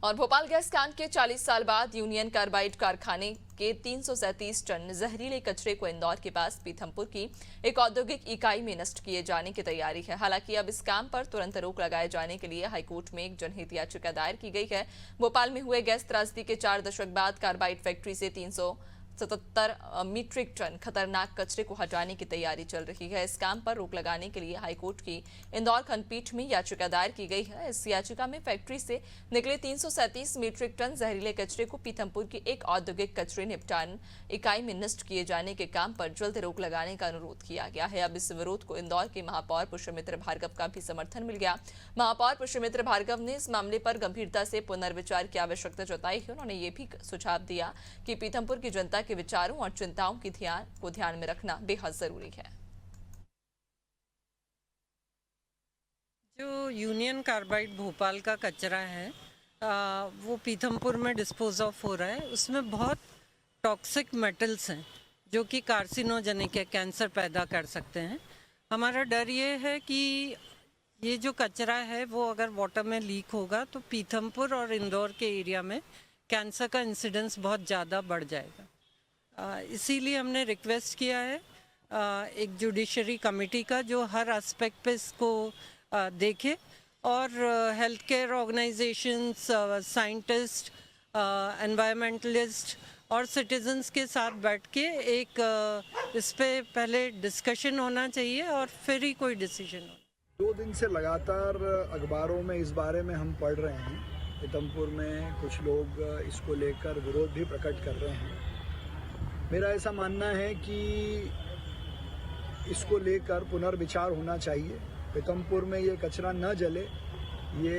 और भोपाल गैस कांड के 40 साल बाद यूनियन कार्बाइड कारखाने के 337 टन जहरीले कचरे को इंदौर के पास पीथमपुर की एक औद्योगिक इकाई में नष्ट किए जाने की तैयारी है। हालांकि अब इस काम पर तुरंत रोक लगाए जाने के लिए हाईकोर्ट में एक जनहित याचिका दायर की गई है। भोपाल में हुए गैस त्रासदी के 4 दशक बाद कार्बाइड फैक्ट्री से 377 मीट्रिक टन खतरनाक कचरे को हटाने की तैयारी चल रही है। इस काम पर रोक लगाने के लिए हाईकोर्ट की इंदौर खंडपीठ में याचिका दायर की गई है। इस याचिका में फैक्ट्री से निकले 337 मीट्रिक टन जहरीले कचरे को पीथमपुर की एक औद्योगिक कचरे निपटान इकाई में नष्ट किए जाने के काम पर जल्द रोक लगाने का अनुरोध किया गया है। अब इस विरोध को इंदौर के महापौर पुष्यमित्र भार्गव का भी समर्थन मिल गया। महापौर पुष्यमित्र भार्गव ने इस मामले पर गंभीरता से पुनर्विचार की आवश्यकता जताई है। उन्होंने ये भी सुझाव दिया कि पीथमपुर की जनता के विचारों और चिंताओं को ध्यान में रखना बेहद जरूरी है। जो यूनियन कार्बाइड भोपाल का कचरा है वो पीथमपुर में डिस्पोज ऑफ हो रहा है। उसमें बहुत टॉक्सिक मेटल्स हैं जो कि कार्सिनोजेनिक है, कैंसर पैदा कर सकते हैं। हमारा डर ये है कि ये जो कचरा है वो अगर वाटर में लीक होगा तो पीथमपुर और इंदौर के एरिया में कैंसर का इंसिडेंस बहुत ज़्यादा बढ़ जाएगा। इसीलिए हमने रिक्वेस्ट किया है एक जुडिशरी कमेटी का जो हर एस्पेक्ट पे इसको देखे और health care organisations, scientist, environmentalist और सिटीजन्स के साथ बैठ के एक इस पे पहले डिस्कशन होना चाहिए और फिर ही कोई डिसीजन हो। 2 दिन से लगातार अखबारों में इस बारे में हम पढ़ रहे हैं। पीथमपुर में कुछ लोग इसको लेकर विरोध भी प्रकट कर रहे हैं। मेरा ऐसा मानना है कि इसको लेकर पुनर्विचार होना चाहिए। पीथमपुर में ये कचरा न जले, ये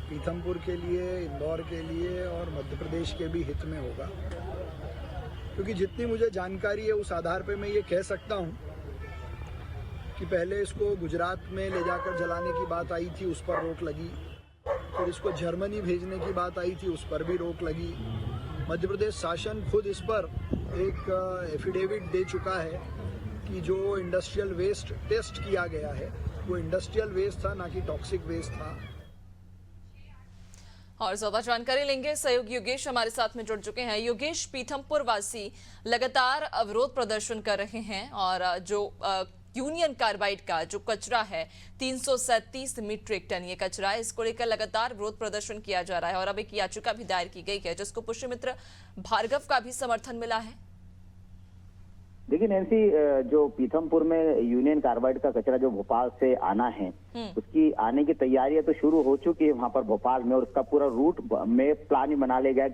पीथमपुर के लिए, इंदौर के लिए और मध्य प्रदेश के भी हित में होगा। क्योंकि जितनी मुझे जानकारी है उस आधार पे मैं ये कह सकता हूँ कि पहले इसको गुजरात में ले जाकर जलाने की बात आई थी, उस पर रोक लगी। फिर इसको जर्मनी भेजने की बात आई थी, उस पर भी रोक लगी। मध्य प्रदेश शासन खुद इस पर एक एफिडेविट दे चुका है कि जो इंडस्ट्रियल वेस्ट टेस्ट किया गया है वो इंडस्ट्रियल वेस्ट था, ना कि टॉक्सिक वेस्ट था। और ज्यादा जानकारी लेंगे, सहयोगी योगेश हमारे साथ में जुड़ चुके हैं। योगेश, पीथमपुर वासी लगातार अवरोध प्रदर्शन कर रहे हैं और जो यूनियन कार्बाइड का जो कचरा है 337 मीट्रिक टन ये कचरा है, इसको लेकर लगातार विरोध प्रदर्शन किया जा रहा है और अब एक याचिका भी दायर की गई है जिसको पुष्यमित्र भार्गव का भी समर्थन मिला है। देखिए नैन्सी, जो पीथमपुर में यूनियन कार्बाइड का कचरा जो भोपाल से आना है उसकी आने की तैयारियां तो शुरू हो चुकी है वहां पर भोपाल में, और उसका पूरा रूट में प्लान बना लिया गया।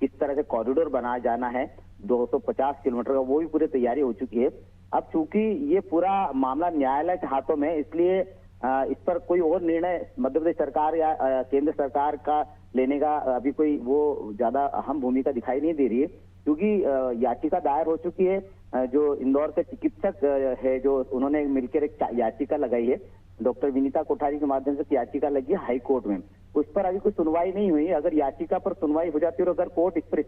किस तरह से कॉरिडोर बनाया जाना है 250 किलोमीटर का, वो भी पूरी तैयारी हो चुकी है। अब चूंकि ये पूरा मामला न्यायालय के हाथों में, इसलिए इस पर कोई और निर्णय मध्य प्रदेश सरकार या केंद्र सरकार का लेने का अभी कोई वो ज्यादा अहम भूमिका दिखाई नहीं दे रही है। क्योंकि याचिका दायर हो चुकी है, जो इंदौर के चिकित्सक है जो उन्होंने मिलकर एक याचिका लगाई है, डॉक्टर विनीता कोठारी के माध्यम से याचिका लगी है हाई कोर्ट में। उस पर अभी कोई सुनवाई नहीं हुई। अगर याचिका पर सुनवाई हो जाती है और अगर कोर्ट इस पर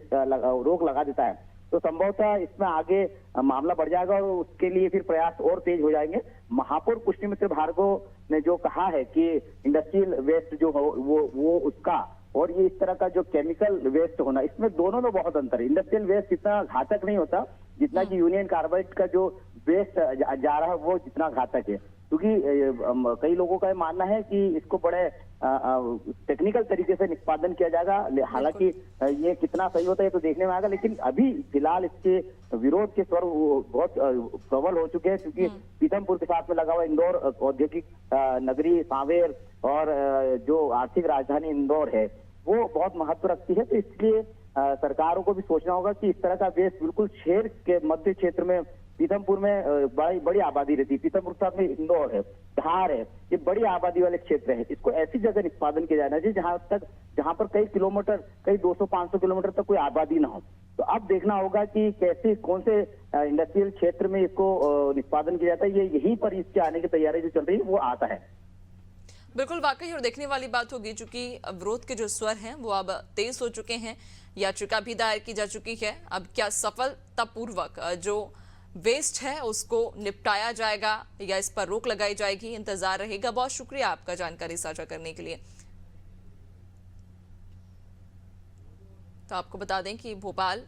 रोक लगा देता है तो संभवतः इसमें आगे मामला बढ़ जाएगा और उसके लिए फिर प्रयास और तेज हो जाएंगे। महापौर पुष्यमित्र भार्गव ने जो कहा है कि इंडस्ट्रियल वेस्ट जो हो वो उसका, और ये इस तरह का जो केमिकल वेस्ट होना, इसमें दोनों में बहुत अंतर है। इंडस्ट्रियल वेस्ट इतना घातक नहीं होता जितना कि यूनियन कार्बाइड का जो वेस्ट जा रहा है वो जितना घातक है। क्योंकि कई लोगों का मानना है कि इसको बड़े टेक्निकल तरीके से निष्पादन किया जाएगा। हालांकि ये कितना सही होता है तो देखने में आएगा, लेकिन अभी फिलहाल इसके विरोध के स्वर बहुत प्रबल हो चुके हैं। क्योंकि पीथमपुर के साथ में लगा हुआ इंदौर औद्योगिक नगरी सांवेर और जो आर्थिक राजधानी इंदौर है वो बहुत महत्व रखती है। तो इसलिए सरकारों को भी सोचना होगा कि इस तरह का वेस्ट बिल्कुल शहर के मध्य क्षेत्र में, पीथमपुर में बड़ी आबादी रहती है, पीथमपुर के साथ में इंदौर है, धार है, ये बड़ी आबादी वाले क्षेत्र है। इसको ऐसी जगह निष्पादन किया जाना चाहिए जहां पर कई किलोमीटर, कई 200-500 किलोमीटर तक कोई आबादी ना हो। तो अब देखना होगा कि कैसे, कौन से इंडस्ट्रियल क्षेत्र में इसको निष्पादन किया जाता है। ये यहीं पर इसके आने की तैयारी जो चल रही है वो आता है। बिल्कुल, वाकई और देखने वाली बात होगी चूंकि विरोध के जो स्वर हैं वो अब तेज हो चुके हैं। याचिका भी दायर की जा चुकी है। अब क्या सफलतापूर्वक जो वेस्ट है उसको निपटाया जाएगा या इस पर रोक लगाई जाएगी, इंतजार रहेगा। बहुत शुक्रिया आपका जानकारी साझा करने के लिए। आपको बता दें कि भोपाल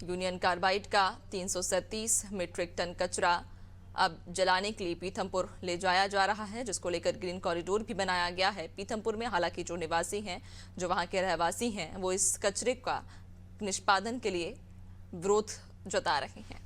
यूनियन कार्बाइड का 337 मीट्रिक टन कचरा अब जलाने के लिए पीथमपुर ले जाया जा रहा है, जिसको लेकर ग्रीन कॉरिडोर भी बनाया गया है पीथमपुर में। हालांकि जो निवासी हैं, जो वहां के रहवासी हैं, वो इस कचरे का निष्पादन के लिए विरोध जता रहे हैं।